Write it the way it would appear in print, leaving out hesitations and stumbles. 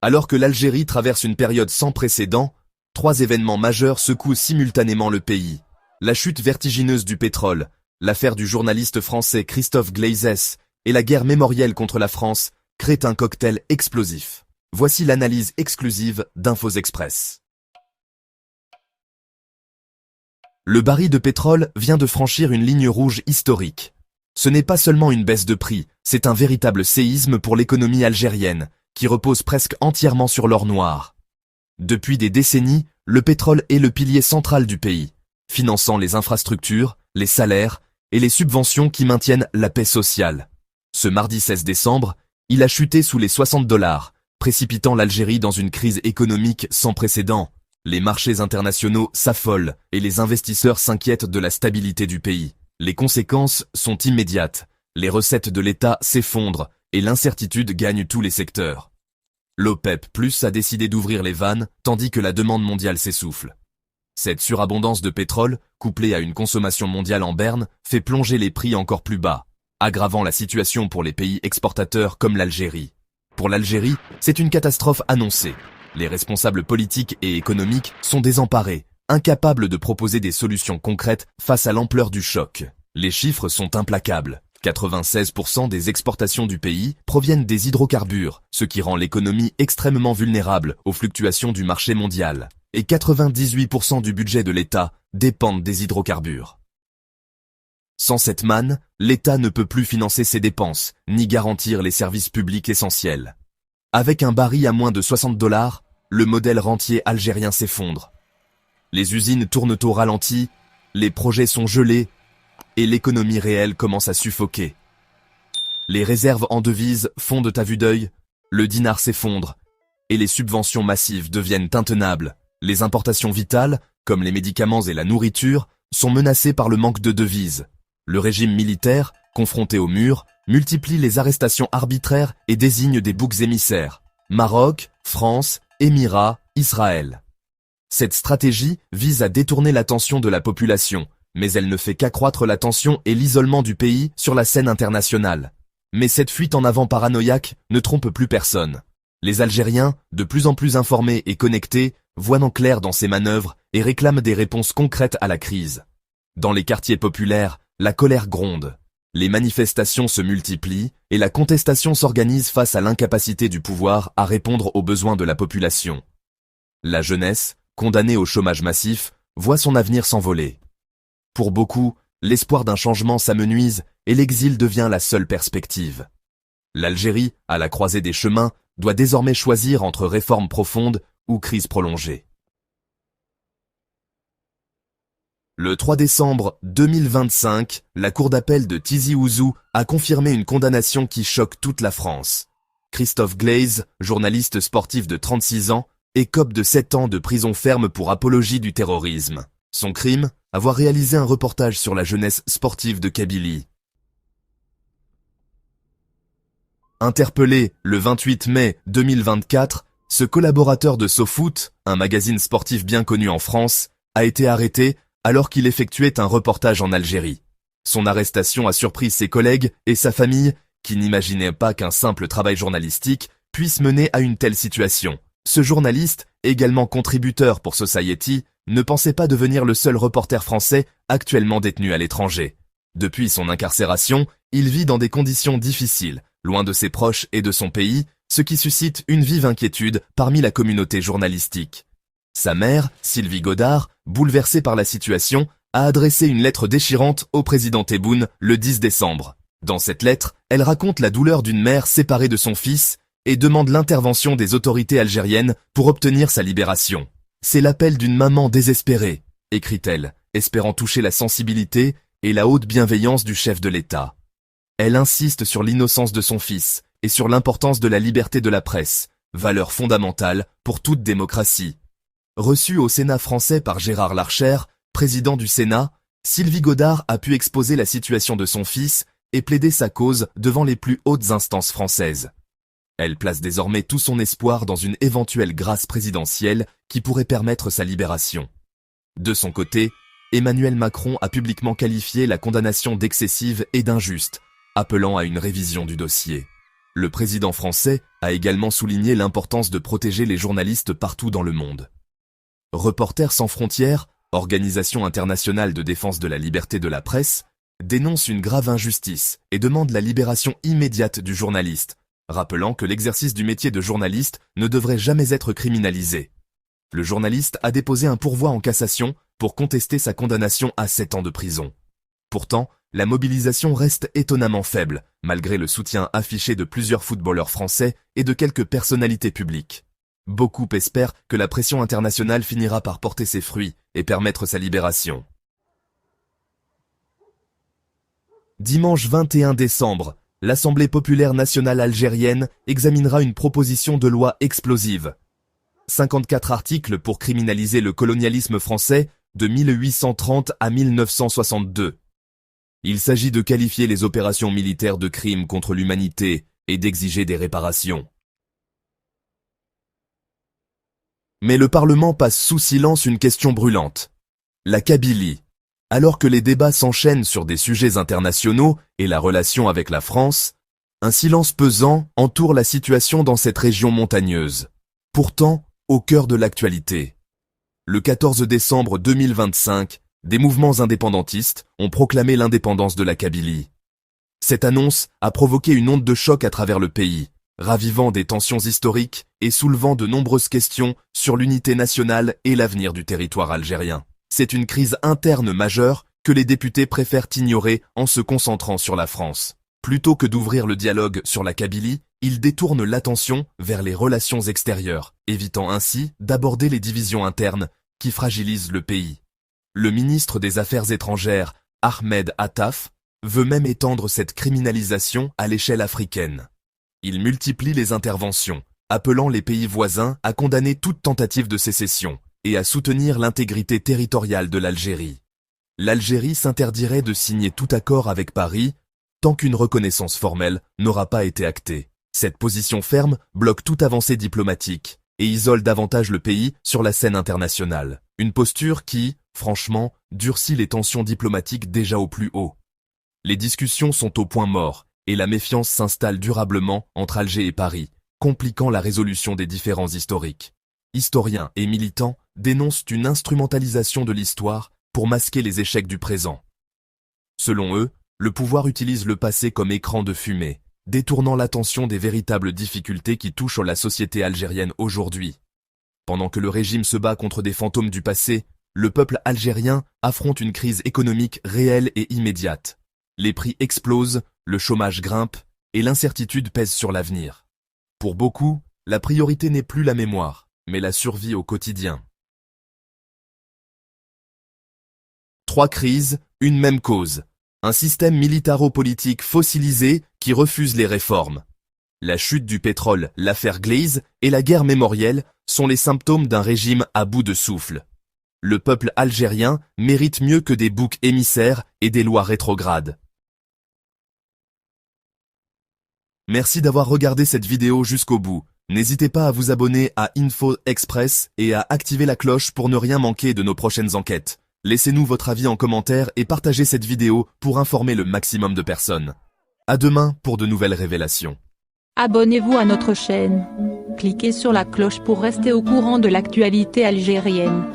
Alors que l'Algérie traverse une période sans précédent, 3 événements majeurs secouent simultanément le pays. La chute vertigineuse du pétrole, l'affaire du journaliste français Christophe Glaizès et la guerre mémorielle contre la France créent un cocktail explosif. Voici l'analyse exclusive d'Infos Express. Le baril de pétrole vient de franchir une ligne rouge historique. Ce n'est pas seulement une baisse de prix, c'est un véritable séisme pour l'économie algérienne, qui repose presque entièrement sur l'or noir. Depuis des décennies, le pétrole est le pilier central du pays, finançant les infrastructures, les salaires et les subventions qui maintiennent la paix sociale. Ce mardi 16 décembre, il a chuté sous les $60, précipitant l'Algérie dans une crise économique sans précédent. Les marchés internationaux s'affolent et les investisseurs s'inquiètent de la stabilité du pays. Les conséquences sont immédiates. Les recettes de l'État s'effondrent et l'incertitude gagne tous les secteurs. L'OPEP+ a décidé d'ouvrir les vannes tandis que la demande mondiale s'essouffle. Cette surabondance de pétrole, couplée à une consommation mondiale en berne, fait plonger les prix encore plus bas, aggravant la situation pour les pays exportateurs comme l'Algérie. Pour l'Algérie, c'est une catastrophe annoncée. Les responsables politiques et économiques sont désemparés, incapables de proposer des solutions concrètes face à l'ampleur du choc. Les chiffres sont implacables. 96% des exportations du pays proviennent des hydrocarbures, ce qui rend l'économie extrêmement vulnérable aux fluctuations du marché mondial. Et 98% du budget de l'État dépendent des hydrocarbures. Sans cette manne, l'État ne peut plus financer ses dépenses, ni garantir les services publics essentiels. Avec un baril à moins de $60, le modèle rentier algérien s'effondre. Les usines tournent au ralenti, les projets sont gelés, et l'économie réelle commence à suffoquer. Les réserves en devises fondent à vue d'œil, le dinar s'effondre, et les subventions massives deviennent intenables. Les importations vitales, comme les médicaments et la nourriture, sont menacées par le manque de devises. Le régime militaire, confronté au mur, multiplie les arrestations arbitraires et désigne des boucs émissaires. Maroc, France, Émirats, Israël. Cette stratégie vise à détourner l'attention de la population, mais elle ne fait qu'accroître la tension et l'isolement du pays sur la scène internationale. Mais cette fuite en avant paranoïaque ne trompe plus personne. Les Algériens, de plus en plus informés et connectés, voient en clair dans ces manœuvres et réclament des réponses concrètes à la crise. Dans les quartiers populaires, la colère gronde. Les manifestations se multiplient et la contestation s'organise face à l'incapacité du pouvoir à répondre aux besoins de la population. La jeunesse, condamnée au chômage massif, voit son avenir s'envoler. Pour beaucoup, l'espoir d'un changement s'amenuise et l'exil devient la seule perspective. L'Algérie, à la croisée des chemins, doit désormais choisir entre réformes profondes ou crise prolongée. Le 3 décembre 2025, la cour d'appel de Tizi Ouzou a confirmé une condamnation qui choque toute la France. Christophe Glaise, journaliste sportif de 36 ans, écope de 7 ans de prison ferme pour apologie du terrorisme. Son crime, avoir réalisé un reportage sur la jeunesse sportive de Kabylie. Interpellé le 28 mai 2024, ce collaborateur de SoFoot, un magazine sportif bien connu en France, a été arrêté alors qu'il effectuait un reportage en Algérie. Son arrestation a surpris ses collègues et sa famille, qui n'imaginaient pas qu'un simple travail journalistique puisse mener à une telle situation. Ce journaliste, également contributeur pour Society, ne pensait pas devenir le seul reporter français actuellement détenu à l'étranger. Depuis son incarcération, il vit dans des conditions difficiles, loin de ses proches et de son pays, ce qui suscite une vive inquiétude parmi la communauté journalistique. Sa mère, Sylvie Godard, bouleversée par la situation, a adressé une lettre déchirante au président Tebboune le 10 décembre. Dans cette lettre, elle raconte la douleur d'une mère séparée de son fils et demande l'intervention des autorités algériennes pour obtenir sa libération. C'est l'appel d'une maman désespérée, écrit-elle, espérant toucher la sensibilité et la haute bienveillance du chef de l'État. Elle insiste sur l'innocence de son fils et sur l'importance de la liberté de la presse, valeur fondamentale pour toute démocratie. Reçue au Sénat français par Gérard Larcher, président du Sénat, Sylvie Godard a pu exposer la situation de son fils et plaider sa cause devant les plus hautes instances françaises. Elle place désormais tout son espoir dans une éventuelle grâce présidentielle qui pourrait permettre sa libération. De son côté, Emmanuel Macron a publiquement qualifié la condamnation d'excessive et d'injuste, appelant à une révision du dossier. Le président français a également souligné l'importance de protéger les journalistes partout dans le monde. Reporters sans frontières, organisation internationale de défense de la liberté de la presse, dénonce une grave injustice et demande la libération immédiate du journaliste, rappelant que l'exercice du métier de journaliste ne devrait jamais être criminalisé. Le journaliste a déposé un pourvoi en cassation pour contester sa condamnation à 7 ans de prison. Pourtant, la mobilisation reste étonnamment faible, malgré le soutien affiché de plusieurs footballeurs français et de quelques personnalités publiques. Beaucoup espèrent que la pression internationale finira par porter ses fruits et permettre sa libération. Dimanche 21 décembre, l'Assemblée populaire nationale algérienne examinera une proposition de loi explosive. 54 articles pour criminaliser le colonialisme français de 1830 à 1962. Il s'agit de qualifier les opérations militaires de crimes contre l'humanité et d'exiger des réparations. Mais le Parlement passe sous silence une question brûlante. La Kabylie. Alors que les débats s'enchaînent sur des sujets internationaux et la relation avec la France, un silence pesant entoure la situation dans cette région montagneuse. Pourtant, au cœur de l'actualité. Le 14 décembre 2025, des mouvements indépendantistes ont proclamé l'indépendance de la Kabylie. Cette annonce a provoqué une onde de choc à travers le pays, ravivant des tensions historiques et soulevant de nombreuses questions sur l'unité nationale et l'avenir du territoire algérien. C'est une crise interne majeure que les députés préfèrent ignorer en se concentrant sur la France. Plutôt que d'ouvrir le dialogue sur la Kabylie, ils détournent l'attention vers les relations extérieures, évitant ainsi d'aborder les divisions internes qui fragilisent le pays. Le ministre des Affaires étrangères, Ahmed Attaf, veut même étendre cette criminalisation à l'échelle africaine. Il multiplie les interventions, appelant les pays voisins à condamner toute tentative de sécession et à soutenir l'intégrité territoriale de l'Algérie. L'Algérie s'interdirait de signer tout accord avec Paris tant qu'une reconnaissance formelle n'aura pas été actée. Cette position ferme bloque toute avancée diplomatique et isole davantage le pays sur la scène internationale. Une posture qui, franchement, durcit les tensions diplomatiques déjà au plus haut. Les discussions sont au point mort et la méfiance s'installe durablement entre Alger et Paris, compliquant la résolution des différends historiques. Historiens et militants dénoncent une instrumentalisation de l'histoire pour masquer les échecs du présent. Selon eux, le pouvoir utilise le passé comme écran de fumée, détournant l'attention des véritables difficultés qui touchent la société algérienne aujourd'hui. Pendant que le régime se bat contre des fantômes du passé, le peuple algérien affronte une crise économique réelle et immédiate. Les prix explosent, le chômage grimpe et l'incertitude pèse sur l'avenir. Pour beaucoup, la priorité n'est plus la mémoire, mais la survie au quotidien. 3 crises, une même cause. Un système militaro-politique fossilisé qui refuse les réformes. La chute du pétrole, l'affaire Glaze et la guerre mémorielle sont les symptômes d'un régime à bout de souffle. Le peuple algérien mérite mieux que des boucs émissaires et des lois rétrogrades. Merci d'avoir regardé cette vidéo jusqu'au bout. N'hésitez pas à vous abonner à Info Express et à activer la cloche pour ne rien manquer de nos prochaines enquêtes. Laissez-nous votre avis en commentaire et partagez cette vidéo pour informer le maximum de personnes. À demain pour de nouvelles révélations. Abonnez-vous à notre chaîne. Cliquez sur la cloche pour rester au courant de l'actualité algérienne.